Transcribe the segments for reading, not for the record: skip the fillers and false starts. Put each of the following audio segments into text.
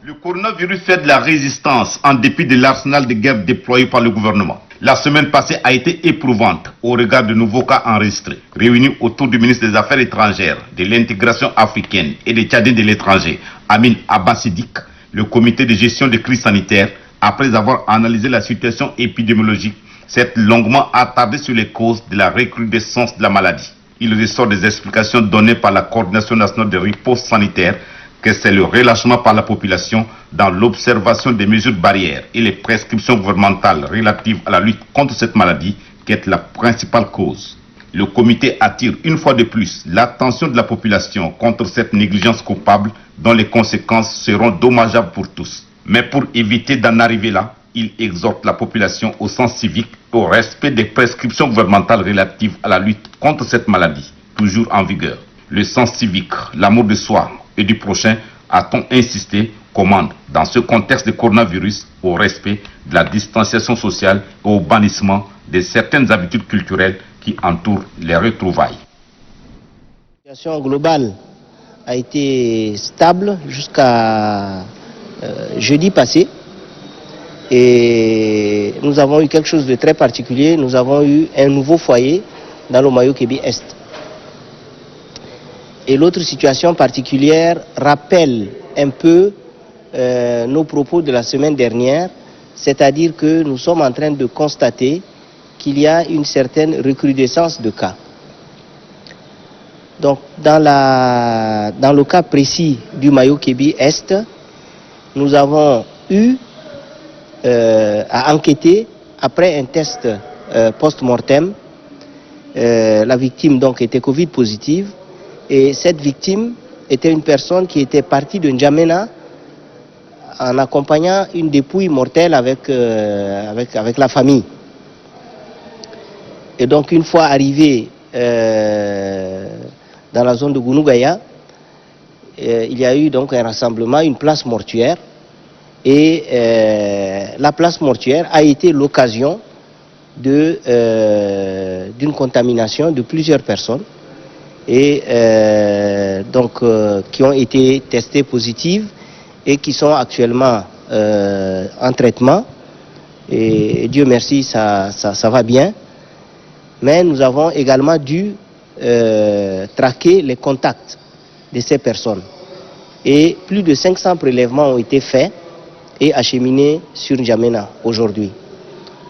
Le coronavirus fait de la résistance en dépit de l'arsenal de guerre déployé par le gouvernement. La semaine passée a été éprouvante au regard de nouveaux cas enregistrés. Réunis autour du ministre des Affaires étrangères, de l'intégration africaine et des Tchadiens de l'étranger, Amin Abbasidik, le comité de gestion des crises sanitaires, après avoir analysé la situation épidémiologique, s'est longuement attardé sur les causes de la recrudescence de la maladie. Il ressort des explications données par la coordination nationale de riposte sanitaire que c'est le relâchement par la population dans l'observation des mesures barrières et les prescriptions gouvernementales relatives à la lutte contre cette maladie qui est la principale cause. Le comité attire une fois de plus l'attention de la population contre cette négligence coupable dont les conséquences seront dommageables pour tous. Mais pour éviter d'en arriver là, il exhorte la population au sens civique et au respect des prescriptions gouvernementales relatives à la lutte contre cette maladie, toujours en vigueur. Le sens civique, l'amour de soi et du prochain, a-t-on insisté, commande, dans ce contexte de coronavirus, au respect de la distanciation sociale et au bannissement de certaines habitudes culturelles qui entourent les retrouvailles. La situation globale a été stable jusqu'à jeudi passé. Et nous avons eu quelque chose de très particulier. Nous avons eu un nouveau foyer dans le Mayo-Kébi-Est. Et l'autre situation particulière rappelle un peu nos propos de la semaine dernière, c'est-à-dire que nous sommes en train de constater qu'il y a une certaine recrudescence de cas. Donc dans le cas précis du Mayo-Kébi-Est, nous avons eu à enquêter après un test post-mortem. La victime donc était Covid positive. Et cette victime était une personne qui était partie de N'Djamena en accompagnant une dépouille mortelle avec la famille. Et donc une fois arrivé dans la zone de Gounougaya, il y a eu donc un rassemblement, une place mortuaire. Et la place mortuaire a été l'occasion d'une contamination de plusieurs personnes. Et qui ont été testées positives et qui sont actuellement en traitement. Et Dieu merci, ça va bien. Mais nous avons également dû traquer les contacts de ces personnes. Et plus de 500 prélèvements ont été faits et acheminés sur N'Djamena aujourd'hui.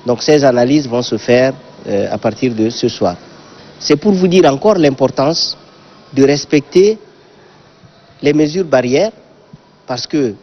Donc ces analyses vont se faire à partir de ce soir. C'est pour vous dire encore l'importance de respecter les mesures barrières, parce que